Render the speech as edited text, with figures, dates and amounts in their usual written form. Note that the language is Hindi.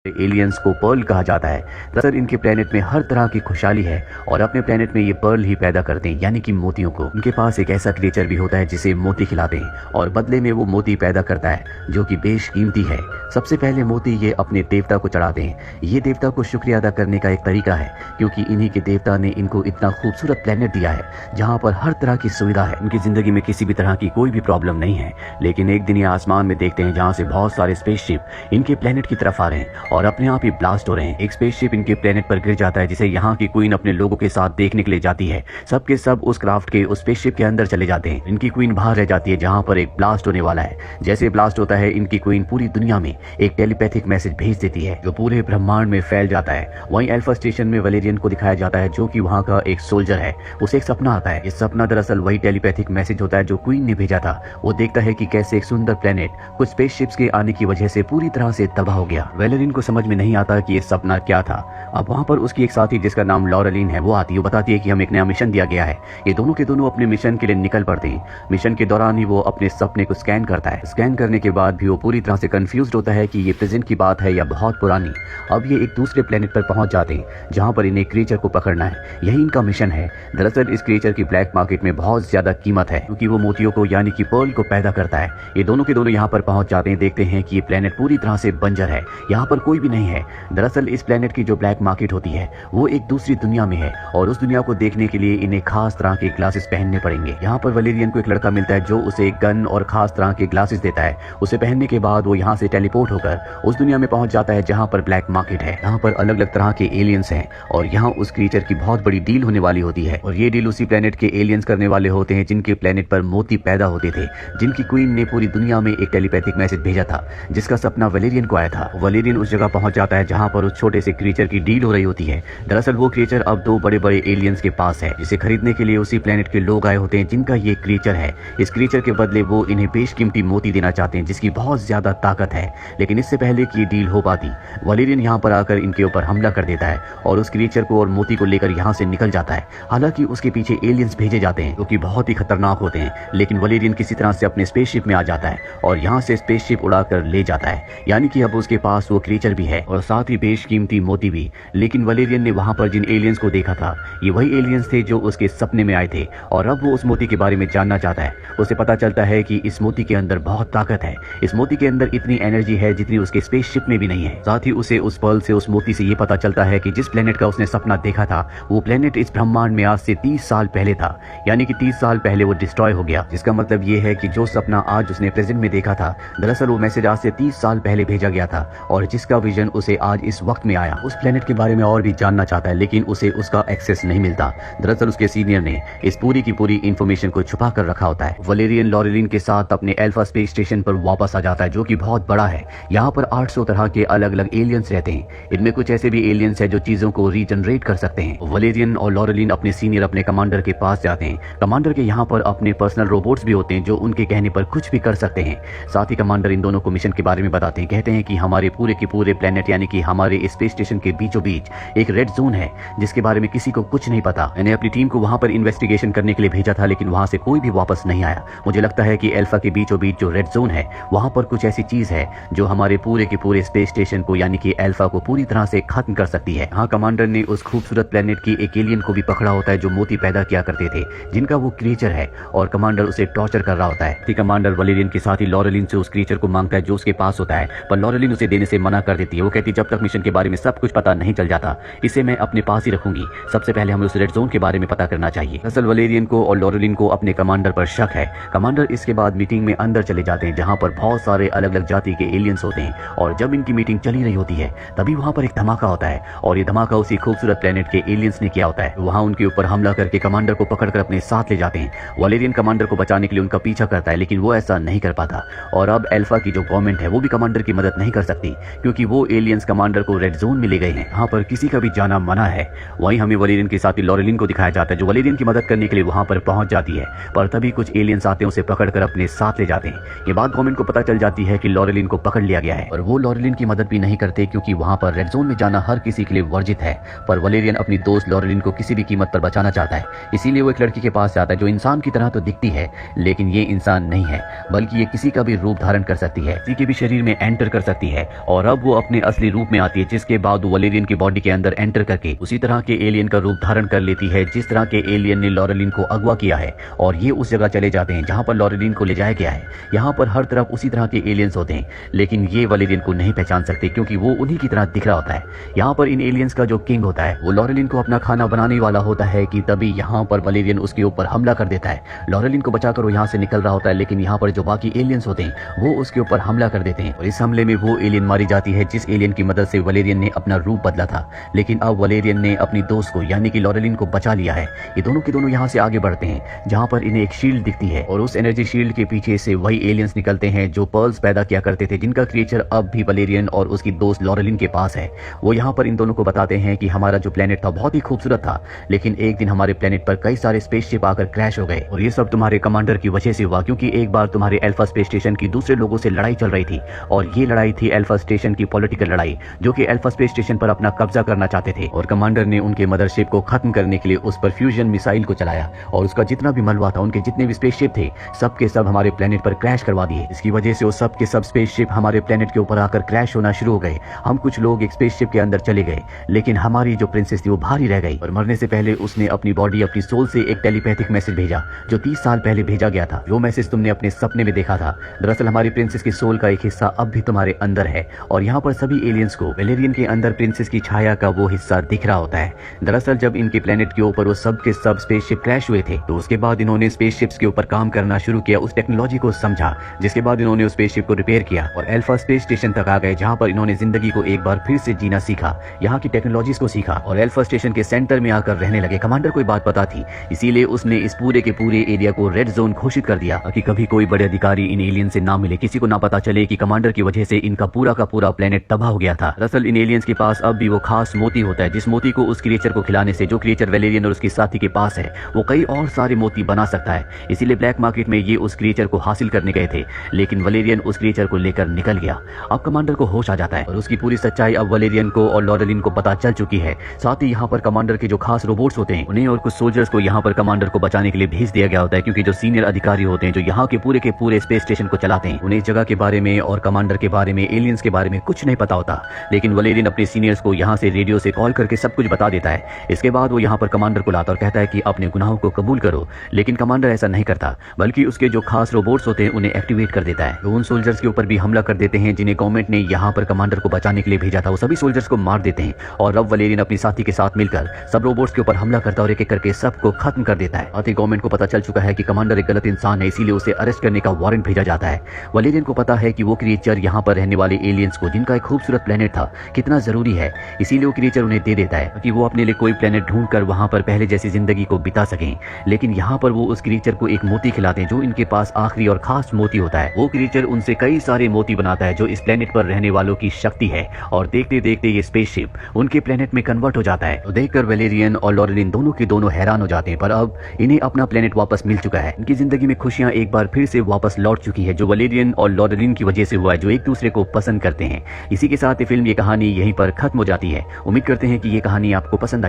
एलियंस को पर्ल कहा जाता है। दरअसल इनके प्लेनेट में हर तरह की खुशहाली है और अपने प्लेनेट में ये पर्ल ही पैदा करते हैं, यानी कि मोतियों को। इनके पास एक ऐसा क्रिएचर भी होता है जिसे मोती खिलाते हैं और बदले में वो मोती पैदा करता है जो कि बेशकीमती है। सबसे पहले मोती ये अपने देवता को चढ़ाते हैं। ये देवता को शुक्रिया अदा करने का एक तरीका है, क्योंकि इन्हीं के देवता ने इनको इतना खूबसूरत प्लेनेट दिया है जहाँ पर हर तरह की सुविधा है। उनकी जिंदगी में किसी भी तरह की कोई भी प्रॉब्लम नहीं है। लेकिन एक दिन ये आसमान में देखते हैं जहाँ से बहुत सारे स्पेसशिप इनके प्लेनेट की तरफ आ रहे हैं और अपने आप ही ब्लास्ट हो रहे हैं। एक स्पेसशिप इनके प्लेनेट पर गिर जाता है, जिसे यहाँ की क्वीन अपने लोगों के साथ देखने के लिए जाती है। सब के सब उस क्राफ्ट के उस स्पेसशिप के अंदर चले जाते हैं। इनकी क्वीन बाहर रह जाती है जहाँ पर एक ब्लास्ट होने वाला है। जैसे ब्लास्ट होता है, इनकी क्वीन पूरी दुनिया में एक टेलीपैथिक मैसेज भेज देती है जो पूरे ब्रह्मांड में फैल जाता है। वहीं अल्फा स्टेशन में वलेरियन को दिखाया जाता है जो कि वहाँ का एक सोल्जर है। उसे एक सपना आता है। इस सपना दरअसल वही टेलीपैथिक मैसेज होता है जो क्वीन ने भेजा था। वो देखता है कि कैसे एक सुंदर प्लेनेट कुछ स्पेसशिप्स के आने की वजह से पूरी तरह से तबाह हो गया। वलेरियन को समझ में नहीं आता कि ये सपना क्या था। अब वहाँ पर उसकी एक साथी जिसका नाम लॉरेलिन है वो आती है। वो बताती है कि हमें एक नया मिशन दिया गया है। ये दोनों के दोनों अपने मिशन के लिए निकल पड़ते हैं। मिशन के दौरान ही वो अपने सपने को स्कैन करता है। स्कैन करने के बाद भी वो पूरी तरह से कंफ्यूज्ड होता है कि ये प्रेजेंट की बात है या बहुत पुरानी। अब ये एक दूसरे प्लेनेट पर पहुंच जाते हैं जहां पर इन्हें क्रिएचर को पकड़ना है। यही इनका मिशन है। दरअसल इस क्रिएचर की ब्लैक मार्केट में बहुत ज्यादा कीमत है क्योंकि वो मोतियों को यानी कि पर्ल को पैदा करता है। ये दोनों के दोनों यहाँ पर पहुंच जाते हैं। देखते हैं कि ये प्लेनेट पूरी तरह से बंजर है, यहाँ पर कोई भी नहीं है। दरअसल इस प्लेनेट की जो ब्लैक मार्केट होती है वो एक दूसरी दुनिया में है और उस दुनिया को देखने के लिए इन्हें खास तरह के ग्लासेस पहनने पड़ेंगे। यहाँ पर वलेरियन को एक लड़का मिलता है जो उसे एक गन और खास तरह के ग्लासेस देता है। उसे पहनने के बाद वो यहाँ से टेलीपोर्ट होकर उस दुनिया में पहुंच जाता है जहाँ पर ब्लैक मार्केट है। यहाँ पर अलग अलग तरह के एलियंस हैं और यहाँ उस क्रिएचर की बहुत बड़ी डील होने वाली होती है और ये डील उसी प्लेनेट के एलियंस करने वाले होते हैं जिनके प्लेनेट पर मोती पैदा होते थे, जिनकी क्वीन ने पूरी दुनिया में एक टेलीपैथिक मैसेज भेजा था जिसका सपना वलेरियन को आया था। वलेरियन उस जगह पहुंच जाता है जहाँ पर उस छोटे से क्रिएचर की डील हो रही होती है। दरअसल वो क्रिएचर अब दो बड़े बड़े एलियंस के पास है जिसे खरीदने के लिए उसी प्लेनेट के लोग आए होते हैं जिनका ये क्रिएचर है। इस क्रिएचर के बदले वो इन्हें बेशकीमती मोती देना चाहते हैं जिसकी बहुत ज्यादा ताकत है। लेकिन इससे पहले कि डील हो पाती, वलेरियन यहाँ पर आकर इनके ऊपर हमला कर देता है और उस क्रिएचर को और मोती को लेकर यहाँ से निकल जाता है। हालांकि उसके पीछे एलियंस भेजे जाते हैं जो कि बहुत ही खतरनाक होते हैं, लेकिन वलेरियन किसी तरह से अपने स्पेसशिप में आ जाता है और यहाँ से स्पेसशिप उड़ाकर ले जाता है। यानी कि अब उसके पास वो क्रिएचर भी है और साथ ही बेशकीमती मोती भी। लेकिन वलेरियन ने वहाँ पर जिन एलियंस को देखा था ये वही एलियंस थे जो उसके सपने में आए थे और अब वो उस मोती के बारे में जानना चाहता है। उसे पता चलता है कि इस मोती के अंदर बहुत ताकत है। इस मोती के अंदर इतनी एनर्जी है जितनी उसके स्पेसशिप में भी नहीं है। साथ ही उसे उस पर्ल से, उस मोती से ये पता चलता है कि जिस प्लेनेट का उसने सपना देखा था वो प्लेनेट इस ब्रह्मांड में आज से 30 साल पहले था। यानी कि 30 साल पहले वो डिस्ट्रॉय हो गया, जिसका मतलब ये है कि जो सपना आज उसने प्रेजेंट में देखा था दरअसल वो मैसेज आज से 30 साल पहले भेजा गया था और जिसका विजन उसे आज इस वक्त में आया। उस प्लेनेट के बारे में और भी जानना चाहता है लेकिन उसे उसका एक्सेस नहीं मिलता। दरअसल उसके सीनियर ने इस पूरी की पूरी इंफॉर्मेशन को छुपा कर रखा होता है। वलेरियन लॉरेलिन के साथ अपने अल्फा स्पेस स्टेशन पर वापस आ जाता है जो कि बहुत बड़ा है। यहाँ पर 800 तरह के अलग अलग एलियंस रहते हैं। इनमें कुछ ऐसे भी एलियंस हैं जो चीजों को रीजनरेट कर सकते हैं। वलेरियन और लॉरेलिन अपने सीनियर, अपने कमांडर के पास जाते हैं। कमांडर के यहाँ पर अपने पर्सनल रोबोट्स भी होते हैं जो उनके कहने पर कुछ भी कर सकते हैं। साथ ही कमांडर इन दोनों को मिशन के बारे में बताते हैं। कहते हैं कि हमारे पूरे के पूरे प्लेनेट यानी कि हमारे स्पेस स्टेशन के बीचों बीच एक रेड जोन है जिसके बारे में किसी को कुछ नहीं पता। मैंने अपनी टीम को वहां पर इन्वेस्टिगेशन करने के लिए भेजा था लेकिन वहां से कोई भी वापस नहीं आया। मुझे लगता है कि अल्फा के बीचों बीच जो रेड जोन है वहां पर कुछ ऐसी चीज है जो हमारे पूरे के पूरे स्पेस स्टेशन को यानी कि अल्फा को पूरी तरह से खत्म कर सकती है। हाँ, कमांडर ने उस खूबसूरत प्लेनेट की एक एलियन को भी पकड़ा होता है जो मोती पैदा किया करते थे, जिनका वो क्रिएचर है और कमांडर उसे टॉर्चर कर रहा होता है। कमांडर वलेरियन के साथ ही लॉरेलिन से उस क्रिएचर को मांगता है जो उसके पास होता है, पर लॉरेलिन उसे देने से मना कर देती है। वो कहती है जब तक मिशन के बारे में सब कुछ पता नहीं चल जाता इसे मैं अपने पास ही रखूंगी। सबसे पहले हमें उस रेड जोन के बारे में पता करना चाहिए। असल वलेरियन को और लॉरेलिन को अपने कमांडर पर शक है। कमांडर इसके बाद मीटिंग में अंदर चले जाते हैं जहां पर बहुत सारे अलग अलग जाति के एलियंस होते हैं और जब इनकी मीटिंग चली रही होती है तभी वहां पर एक धमाका होता है और ये धमाका उसी खूबसूरत प्लेनेट के एलियंस ने किया होता है। वहां उनके ऊपर हमला करके कमांडर को पकड़कर अपने साथ ले जाते हैं। वलेरियन कमांडर को बचाने के लिए उनका पीछा करता है लेकिन वो ऐसा नहीं कर पाता और अब अल्फा की जो गवर्नमेंट है वो भी कमांडर की मदद नहीं कर सकती क्योंकि वो एलियंस कमांडर को रेड जोन में ले गए हैं। यहाँ पर किसी का भी जाना मना है। वहीं हमें वलेरियन के साथ ही लॉरेलिन को दिखाया जाता है जो वलेरियन की मदद करने के लिए वहां पर पहुंच जाती है, पर तभी कुछ एलियंस आते हैं उसे पकड़कर अपने साथ ले जाते हैं। ये बात गवर्नमेंट को पता चल जाती है कि लॉरेलिन को पकड़ लिया गया है और वो लॉरेलिन की मदद भी नहीं करते क्योंकि वहां पर रेड जोन में जाना हर किसी के लिए वर्जित है। पर वलेरियन अपनी दोस्त लॉरेलिन को किसी भी कीमत पर बचाना चाहता है, इसीलिए वो एक लड़की के पास जाता है जो इंसान की तरह तो दिखती है लेकिन ये इंसान नहीं है बल्कि ये किसी का भी रूप धारण कर सकती है, किसी के भी शरीर में एंटर कर सकती है और अब वो अपने असली रूप में आती है, जिसके बाद वो वलेरियन की बॉडी के अंदर एंटर करके उसी तरह के एलियन का रूप धारण कर लेती है जिस तरह के एलियन ने लॉरेलिन को अगवा किया है। और ये उस जगह चले जाते हैं जहां पर लॉरेलिन को ले जाया गया है। यहाँ पर हर तरफ उसी तरह के एलियंस होते हैं, लेकिन ये वलेरियन को नहीं पहचान सकते क्योंकि वो उन्हीं की तरह दिख रहा होता है। यहाँ पर इन एलियंस का जो किंग होता है वो लॉरेलिन को अपना खाना बनाने वाला होता है कि तभी यहाँ पर वलेरियन उसके ऊपर हमला कर देता है। लॉरेलिन को बचाकर वो यहाँ से निकल रहा होता है, लेकिन यहाँ पर जो बाकी एलियंस होते हैं वो उसके ऊपर हमला कर देते हैं और इस हमले में वो एलियन मारी जाती है जिस एलियन की मदद से वलेरियन ने अपना रूप बदला था। लेकिन अब वलेरियन ने अपनी दोस्त को यानी कि लॉरेलिन को बचा लिया है। ये दोनों के दोनों यहाँ से आगे बढ़ते हैं जहाँ पर इन्हें एक शील्ड दिखती है और उस एनर्जी शील्ड के पीछे से वही एलियंस निकलते हैं जो पर्ल्स पैदा किया करते थे, जिनका क्रिएचर अब भी वलेरियन और उसकी दोस्त लॉरेलिन के पास है। वो यहाँ पर इन दोनों को बताते हैं कि हमारा जो प्लेनेट था बहुत ही खूबसूरत था, लेकिन एक दिन हमारे प्लेनेट पर कई सारे स्पेसशिप आकर क्रैश हो गए और ये सब तुम्हारे कमांडर की वजह से हुआ, क्योंकि एक बार तुम्हारे अल्फा स्पेस स्टेशन की दूसरे लोगों से लड़ाई चल रही थी और ये लड़ाई थी अल्फा स्टेशन की पॉलिटिकल लड़ाई, जो कि अल्फा स्पेस स्टेशन पर अपना कब्जा करना चाहते थे और कमांडर ने उनके मदरशिप को खत्म करने के लिए उस पर फ्यूजन मिसाइल को चलाया और उसका जितना भी मलबा था, उनके जितने भी स्पेसशिप थे, सब के सब हमारे प्लेनेट पर क्रैश करवा दिए। इसकी वजह से वो सब के सब स्पेसशिप हमारे प्लेनेट के ऊपर आकर क्रैश होना शुरू हो गए। हम कुछ लोग एक स्पेसशिप के अंदर चले गए, लेकिन हमारी जो प्रिंसेस थी वो बाहर ही रह गई और मरने से पहले उसने अपनी बॉडी, अपनी सोल से एक टेलीपैथिक मैसेज भेजा जो 30 साल पहले भेजा गया था। जो मैसेज तुमने अपने सपने में देखा था, दरअसल हमारी प्रिंसेस की सोल का एक हिस्सा अब भी तुम्हारे अंदर है और यहाँ पर सभी एलियंस को वलेरियन के अंदर प्रिंसेस की छाया का वो हिस्सा दिख रहा होता है। दरअसल जब इनके प्लेनेट के ऊपर वो सब के सब स्पेसशिप क्रैश हुए थे तो उसके बाद इन्होंने स्पेसशिप्स के ऊपर काम करना शुरू किया, उस टेक्नोलॉजी को समझा, जिसके बाद इन्होंने उस स्पेसशिप को रिपेयर किया और अल्फा स्पेस स्टेशन तक आ गए जहाँ पर इन्होंने जिंदगी को एक बार फिर से जीना सीखा, यहाँ की टेक्नोलॉजीज को सीखा और अल्फा स्टेशन के सेंटर में आकर रहने लगे। कमांडर को बात पता थी, इसीलिए उसने इस पूरे के पूरे एरिया को रेड जोन घोषित कर दिया कि कभी कोई बड़े अधिकारी इन एलियन से ना मिले, किसी को ना पता चले कि कमांडर की वजह से इनका पूरा का पूरा प्लेनेट तबाह हो गया था। दरअसल इन एलियंस के पास अब भी वो खास मोती होता है जिस मोती को उस क्रिएचर को खिलाने से, जो क्रिएचर वलेरियन और उसके साथी के पास है, वो कई और सारे मोती बना सकता है। इसीलिए ब्लैक मार्केट में ये उस क्रिएचर को हासिल करने गए थे, लेकिन वलेरियन उस क्रिएचर को लेकर निकल गया। अब कमांडर को होश आ जाता है और उसकी पूरी सच्चाई अब वलेरियन को और लॉरेलिन को पता चल चुकी है। साथ ही यहाँ पर कमांडर के जो खास रोबोट्स होते हैं उन्हें और कुछ सोल्जर्स को यहाँ पर कमांडर को बचाने के लिए भेज दिया गया होता है, क्योंकि जो सीनियर अधिकारी होते हैं जो यहाँ के पूरे स्पेस स्टेशन को चलाते हैं, उन्हें इस जगह के बारे में और कमांडर के बारे में, एलियंस के बारे में कुछ नहीं पता होता। लेकिन वलेरियन अपने सीनियर्स को यहाँ से रेडियो से कॉल करके सब कुछ बता देता है। इसके बाद वो यहाँ पर कमांडर को लाता और कहता है कि अपने गुनाहों को कबूल करो, लेकिन कमांडर ऐसा नहीं करता, बल्कि उसके जो खास रोबोट्स होते हैं उन्हें एक्टिवेट कर देता है। तो उन सोल्जर्स के ऊपर भी हमला कर देते हैं जिन्हें गवर्नमेंट ने यहाँ पर कमांडर को बचाने के लिए भेजा था। वो सभी सोल्जर्स को मार देते हैं और अब वलेरियन अपनी साथी के साथ मिलकर सब रोबोट्स के ऊपर हमला करता है और एक एक करके सबको खत्म कर देता है। आते गवर्नमेंट को पता चल चुका है कि कमांडर एक गलत इंसान है, इसीलिए उसे अरेस्ट करने का वारंट भेजा जाता है। वलेरियन को पता है कि वो क्रिएचर यहाँ पर रहने वाले एलियंस को, जिनका एक खूबसूरत प्लेनेट था, कितना जरूरी है, इसीलिए वो क्रिएचर उन्हें दे देता है कि वो अपने लिए कोई प्लेनेट ढूंढकर वहां पर पहले जैसी जिंदगी को बिता सकें। लेकिन यहाँ पर वो उस क्रिएचर को एक मोती खिलाते हैं जो इनके पास आखिरी और खास मोती होता है। वो क्रिएचर उनसे कई सारे मोती बनाता है जो इस प्लेनेट पर रहने वालों की शक्ति है और देखते देखते ये स्पेसशिप उनके प्लेनेट में कन्वर्ट हो जाता है। तो देखकर वलेरियन और लॉरेलिन दोनों के दोनों हैरान हो जाते हैं, पर अब इन्हें अपना प्लेनेट वापस मिल चुका है। इनकी जिंदगी में खुशियां एक बार फिर से वापस लौट चुकी है, जो वलेरियन और लॉरेलिन की वजह से हुआ है, जो एक दूसरे को पसंद करते हैं। इसी के साथ ये फिल्म, ये कहानी यहीं पर खत्म हो जाती है। उम्मीद करते हैं कि ये कहानी आपको पसंद आई।